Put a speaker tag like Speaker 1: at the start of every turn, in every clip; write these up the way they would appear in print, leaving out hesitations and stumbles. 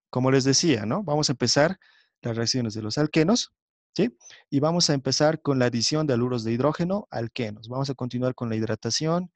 Speaker 1: como les decía, ¿no? Vamos a empezar las reacciones de los alquenos, ¿sí? Y vamos a empezar con la adición de haluros de hidrógeno a alquenos. Vamos a continuar con la hidratación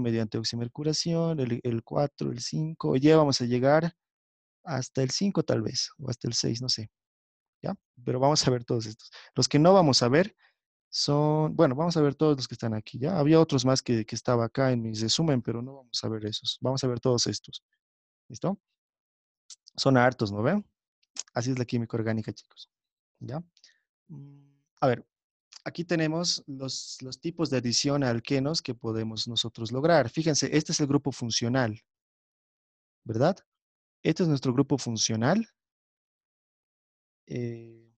Speaker 1: mediante oximercuración, el 4, el 5, y ya vamos a llegar hasta el 5 tal vez, o hasta el 6, no sé, ¿ya? Pero vamos a ver todos estos. Los que no vamos a ver son, bueno, vamos a ver todos los que están aquí, ¿ya? Había otros más que estaba acá en mi resumen, pero no vamos a ver esos. Vamos a ver todos estos, ¿listo? Son hartos, ¿no ven? Así es la química orgánica, chicos, ¿ya? A ver, aquí tenemos los tipos de adición a alquenos que podemos nosotros lograr. Fíjense, este es el grupo funcional, ¿verdad? Este es nuestro grupo funcional, eh,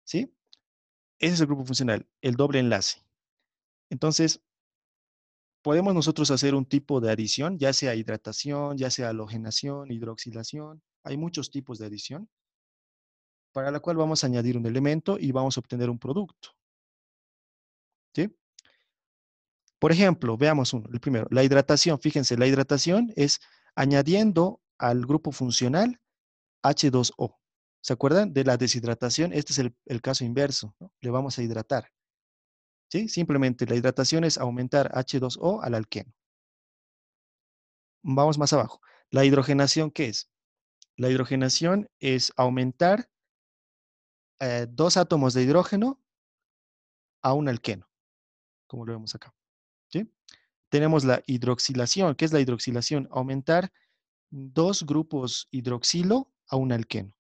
Speaker 1: ¿sí? Ese es el grupo funcional, el doble enlace. Entonces, podemos nosotros hacer un tipo de adición, ya sea hidratación, ya sea halogenación, hidroxilación. Hay muchos tipos de adición, para la cual vamos a añadir un elemento y vamos a obtener un producto, ¿sí? Por ejemplo, veamos uno, el primero, la hidratación. Fíjense, la hidratación es añadiendo al grupo funcional H2O. ¿Se acuerdan de la deshidratación? Este es el caso inverso, ¿no? Le vamos a hidratar, ¿sí? Simplemente la hidratación es aumentar H2O al alqueno. Vamos más abajo. La hidrogenación, ¿qué es? La hidrogenación es aumentar dos átomos de hidrógeno a un alqueno, como lo vemos acá, ¿sí? Tenemos la hidroxilación. ¿Qué es la hidroxilación? Aumentar dos grupos hidroxilo a un alqueno.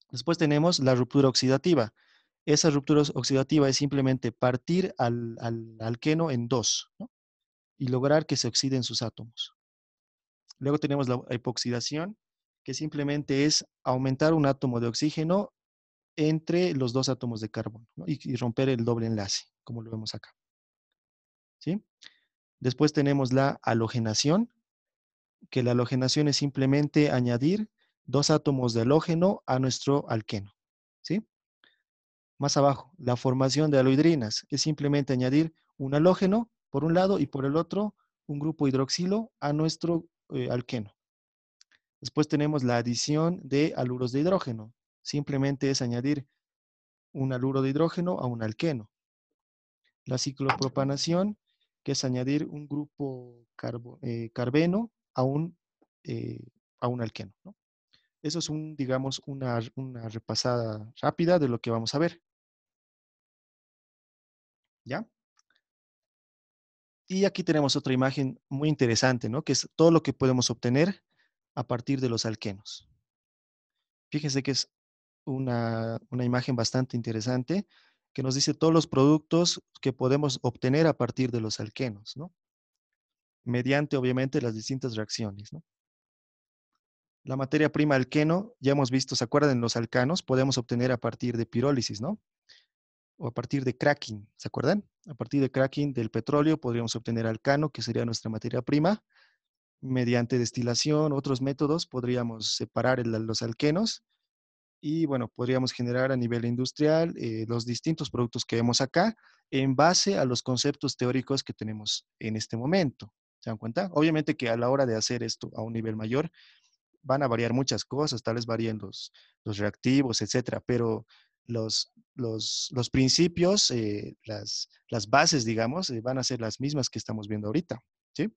Speaker 1: Después tenemos la ruptura oxidativa. Esa ruptura oxidativa es simplemente partir al alqueno en dos, ¿no? Y lograr que se oxiden sus átomos. Luego tenemos la epoxidación, que simplemente es aumentar un átomo de oxígeno entre los dos átomos de carbono, ¿no? Y romper el doble enlace, como lo vemos acá, ¿sí? Después tenemos la halogenación, que la halogenación es simplemente añadir dos átomos de halógeno a nuestro alqueno, ¿sí? Más abajo, la formación de alohidrinas es simplemente añadir un halógeno por un lado y por el otro un grupo hidroxilo a nuestro alqueno. Después tenemos la adición de haluros de hidrógeno. Simplemente es añadir un haluro de hidrógeno a un alqueno. La ciclopropanación, que es añadir un grupo carbeno eh, a un alqueno, ¿no? Eso es digamos, una repasada rápida de lo que vamos a ver, ¿ya? Y aquí tenemos otra imagen muy interesante, ¿no? Que es todo lo que podemos obtener a partir de los alquenos. Fíjense que es una imagen bastante interesante que nos dice todos los productos que podemos obtener a partir de los alquenos, ¿no? Mediante, obviamente, las distintas reacciones, ¿no? La materia prima alqueno, ya hemos visto, ¿se acuerdan? Los alcanos podemos obtener a partir de pirólisis, ¿no? O a partir de cracking, ¿se acuerdan? A partir de cracking del petróleo podríamos obtener alcano, que sería nuestra materia prima. Mediante destilación, otros métodos, podríamos separar los alquenos y, bueno, podríamos generar a nivel industrial los distintos productos que vemos acá en base a los conceptos teóricos que tenemos en este momento. ¿Se dan cuenta? Obviamente que a la hora de hacer esto a un nivel mayor, van a variar muchas cosas, tal vez varíen los reactivos, etcétera, pero los principios, las bases, digamos, van a ser las mismas que estamos viendo ahorita, ¿sí?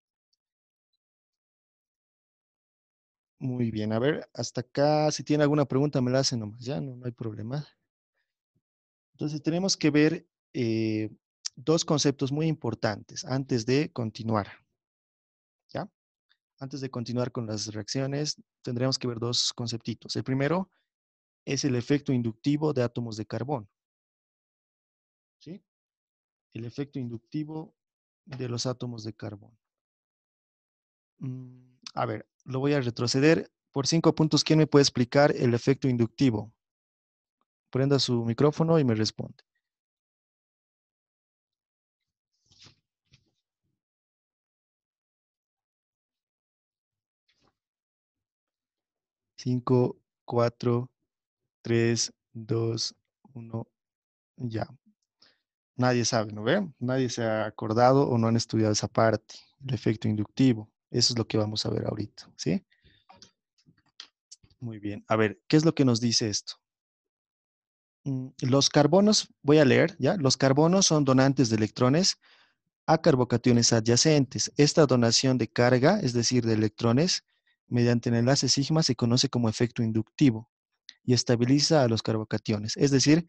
Speaker 1: Muy bien, a ver, hasta acá, si tiene alguna pregunta, me la hacen nomás, ya, no hay problema. Entonces, tenemos que ver dos conceptos muy importantes antes de continuar, ¿ya? Antes de continuar con las reacciones, tendremos que ver dos conceptitos. El primero es el efecto inductivo de átomos de carbono, ¿sí? El efecto inductivo de los átomos de carbono. A ver, lo voy a retroceder. Por 5 puntos, ¿quién me puede explicar el efecto inductivo? Prenda su micrófono y me responde. 5, 4, 3, 2, 1, ya. Nadie sabe, ¿no ve? Nadie se ha acordado o no han estudiado esa parte, el efecto inductivo. Eso es lo que vamos a ver ahorita, ¿sí? Muy bien. A ver, ¿qué es lo que nos dice esto? Los carbonos, voy a leer, ¿ya? Los carbonos son donantes de electrones a carbocationes adyacentes. Esta donación de carga, es decir, de electrones, mediante el enlace sigma se conoce como efecto inductivo y estabiliza a los carbocationes. Es decir,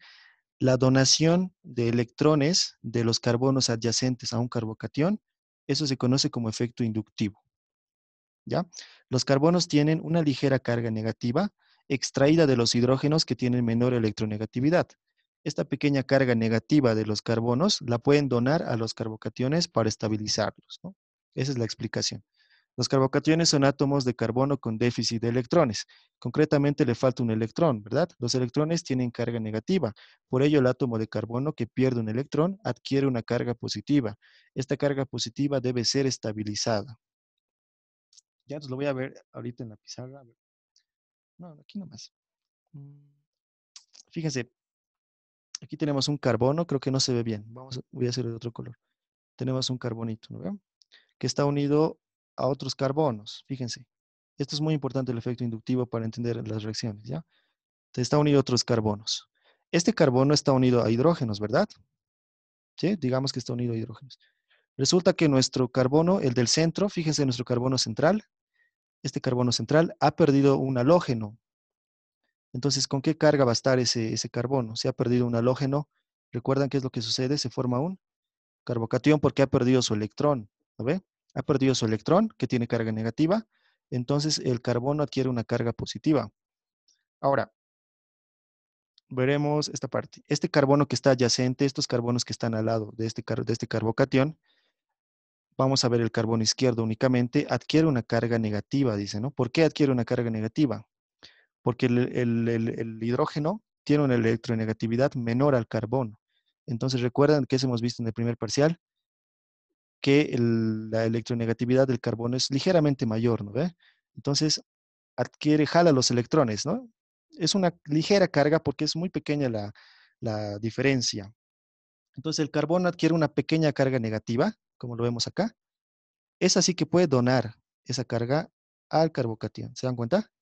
Speaker 1: la donación de electrones de los carbonos adyacentes a un carbocatión, eso se conoce como efecto inductivo. ¿Ya? Los carbonos tienen una ligera carga negativa extraída de los hidrógenos que tienen menor electronegatividad. Esta pequeña carga negativa de los carbonos la pueden donar a los carbocationes para estabilizarlos, ¿no? Esa es la explicación. Los carbocationes son átomos de carbono con déficit de electrones. Concretamente le falta un electrón, ¿verdad? Los electrones tienen carga negativa. Por ello, el átomo de carbono que pierde un electrón adquiere una carga positiva. Esta carga positiva debe ser estabilizada. Ya, entonces lo voy a ver ahorita en la pizarra. A ver. No, aquí nomás. Mm, Fíjense, aquí tenemos un carbono, creo que no se ve bien. Voy a hacer de otro color. Tenemos un carbonito, ¿no ven? Que está unido a otros carbonos. Fíjense, esto es muy importante el efecto inductivo para entender las reacciones, ¿ya? Entonces, está unido a otros carbonos. Este carbono está unido a hidrógenos, ¿verdad? Sí, digamos que está unido a hidrógenos. Resulta que nuestro carbono, el del centro, fíjense, nuestro carbono central, este carbono central ha perdido un halógeno. Entonces, ¿con qué carga va a estar ese carbono? Si ha perdido un halógeno, ¿recuerdan qué es lo que sucede? Se forma un carbocatión porque ha perdido su electrón, ¿no ve? Ha perdido su electrón, que tiene carga negativa, entonces el carbono adquiere una carga positiva. Ahora, veremos esta parte. Este carbono que está adyacente, estos carbonos que están al lado de este carbocatión, vamos a ver el carbono izquierdo únicamente, adquiere una carga negativa, dice, ¿no? ¿Por qué adquiere una carga negativa? Porque el hidrógeno tiene una electronegatividad menor al carbono. Entonces, recuerdan que eso hemos visto en el primer parcial, que la electronegatividad del carbono es ligeramente mayor, ¿no ve? Entonces, jala los electrones, ¿no? Es una ligera carga porque es muy pequeña la diferencia. Entonces, el carbono adquiere una pequeña carga negativa, como lo vemos acá. Es así que puede donar esa carga al carbocatión. ¿Se dan cuenta?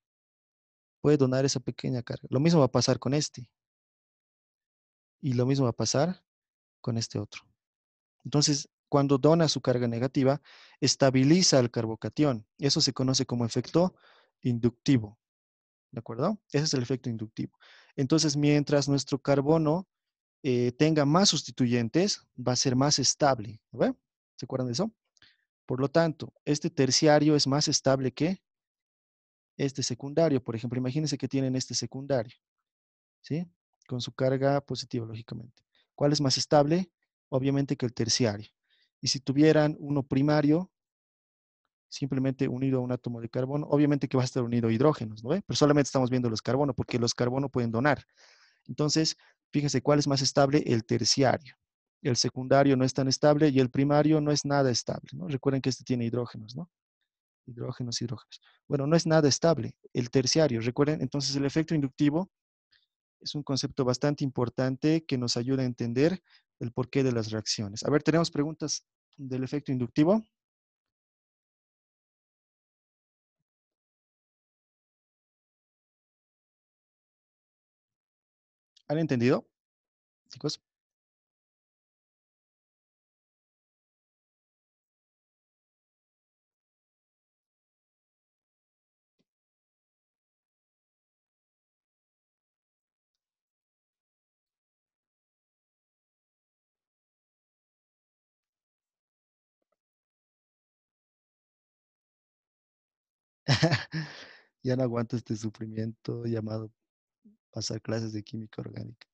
Speaker 1: Puede donar esa pequeña carga. Lo mismo va a pasar con este. Y lo mismo va a pasar con este otro. Entonces, cuando dona su carga negativa, estabiliza el carbocatión. Eso se conoce como efecto inductivo. ¿De acuerdo? Ese es el efecto inductivo. Entonces, mientras nuestro carbono tenga más sustituyentes, va a ser más estable. ¿No ve? ¿Se acuerdan de eso? Por lo tanto, este terciario es más estable que este secundario. Por ejemplo, imagínense que tienen este secundario, ¿sí? Con su carga positiva, lógicamente. ¿Cuál es más estable? Obviamente que el terciario. Y si tuvieran uno primario, simplemente unido a un átomo de carbono, obviamente que va a estar unido a hidrógenos, ¿no ve? Pero solamente estamos viendo los carbonos, porque los carbonos pueden donar. Entonces, fíjense cuál es más estable, el terciario. El secundario no es tan estable y el primario no es nada estable, ¿no? Recuerden que este tiene hidrógenos, ¿no? Hidrógenos, hidrógenos. Bueno, no es nada estable, el terciario. Recuerden, entonces el efecto inductivo es un concepto bastante importante que nos ayuda a entender el porqué de las reacciones. A ver, tenemos preguntas del efecto inductivo. ¿Han entendido, chicos? Ya no aguanto este sufrimiento llamado pasar clases de química orgánica.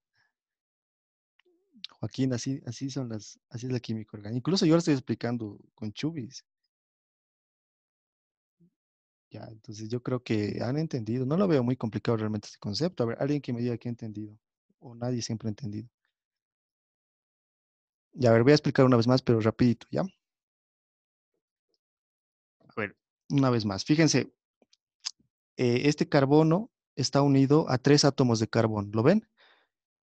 Speaker 1: Joaquín, así es la química orgánica. Incluso yo lo estoy explicando con Chubis. Ya, entonces yo creo que han entendido. No lo veo muy complicado realmente este concepto. A ver, alguien que me diga que ha entendido. O nadie siempre ha entendido. Ya, a ver, voy a explicar una vez más, pero rapidito, ¿ya? A ver, una vez más. Fíjense, este carbono está unido a tres átomos de carbón. ¿Lo ven?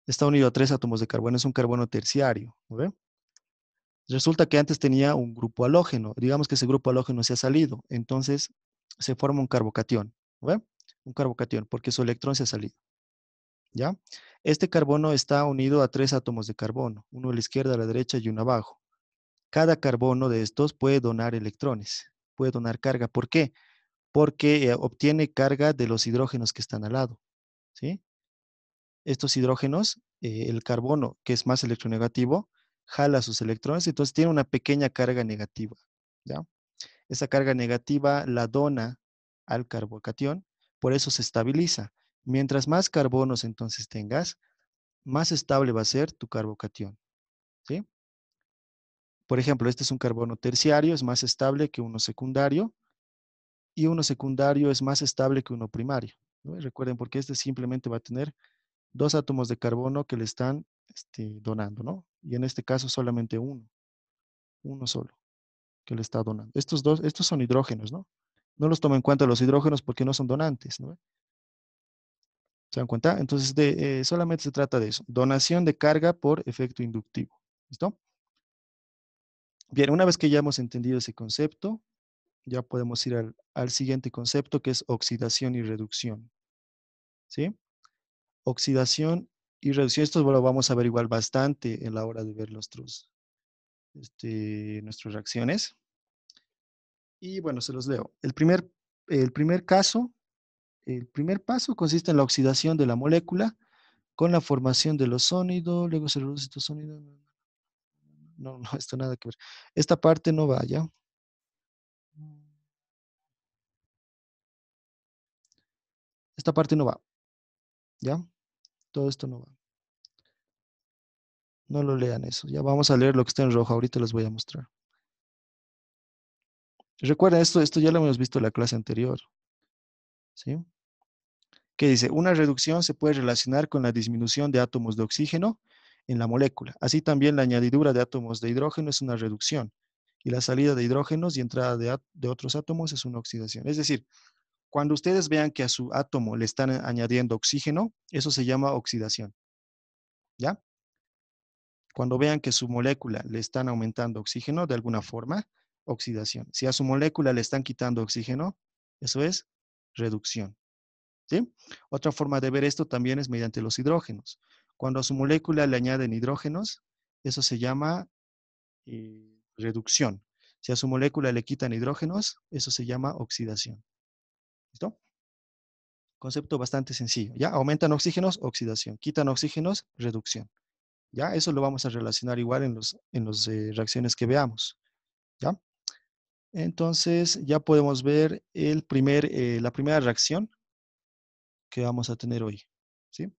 Speaker 1: Está unido a tres átomos de carbono. Es un carbono terciario. ¿Lo ven? Resulta que antes tenía un grupo halógeno. Digamos que ese grupo halógeno se ha salido. Entonces se forma un carbocatión. ¿Lo ven? un carbocatión, porque su electrón se ha salido, ¿ya? Este carbono está unido a 3 átomos de carbono, uno a la izquierda, a la derecha y uno abajo. Cada carbono de estos puede donar electrones, puede donar carga. ¿Por qué? Porque obtiene carga de los hidrógenos que están al lado, ¿sí? Estos hidrógenos, el carbono, que es más electronegativo, jala sus electrones, entonces tiene una pequeña carga negativa, ¿ya? Esa carga negativa la dona al carbocatión, por eso se estabiliza. Mientras más carbonos entonces tengas, más estable va a ser tu carbocatión, ¿sí? Por ejemplo, este es un carbono terciario, es más estable que uno secundario, y uno secundario es más estable que uno primario, ¿no? Recuerden, porque este simplemente va a tener 2 átomos de carbono que le están donando, ¿no? Y en este caso solamente uno solo que le está donando. Estos dos, estos son hidrógenos, ¿no? No los tomo en cuenta los hidrógenos porque no son donantes, ¿no? ¿Se dan cuenta? Entonces, solamente se trata de eso. Donación de carga por efecto inductivo. ¿Listo? Bien, una vez que ya hemos entendido ese concepto, ya podemos ir al siguiente concepto, que es oxidación y reducción. ¿Sí? Oxidación y reducción. Esto lo vamos a ver igual bastante en la hora de ver nuestras reacciones. Y bueno, se los leo. El primer caso, el primer paso consiste en la oxidación de la molécula con la formación de los sólidos, luego se reduce estos sólidos. No, no, esto nada que ver. Esta parte no va, ¿ya? Esta parte no va, ¿ya? Todo esto no va. No lo lean eso. Ya vamos a leer lo que está en rojo. Ahorita les voy a mostrar. Recuerden, esto ya lo hemos visto en la clase anterior, ¿sí? Que dice, una reducción se puede relacionar con la disminución de átomos de oxígeno en la molécula. Así también la añadidura de átomos de hidrógeno es una reducción. Y la salida de hidrógenos y entrada de otros átomos es una oxidación. Es decir, cuando ustedes vean que a su átomo le están añadiendo oxígeno, eso se llama oxidación, ¿ya? Cuando vean que su molécula le están aumentando oxígeno de alguna forma, oxidación. Si a su molécula le están quitando oxígeno, eso es reducción, ¿sí? Otra forma de ver esto también es mediante los hidrógenos. Cuando a su molécula le añaden hidrógenos, eso se llama reducción. Si a su molécula le quitan hidrógenos, eso se llama oxidación. ¿Listo? Concepto bastante sencillo. ¿Ya? Aumentan oxígenos, oxidación. Quitan oxígenos, reducción. ¿Ya? Eso lo vamos a relacionar igual en las reacciones que veamos. ¿Ya? Entonces, ya podemos ver la primera reacción que vamos a tener hoy. ¿Sí?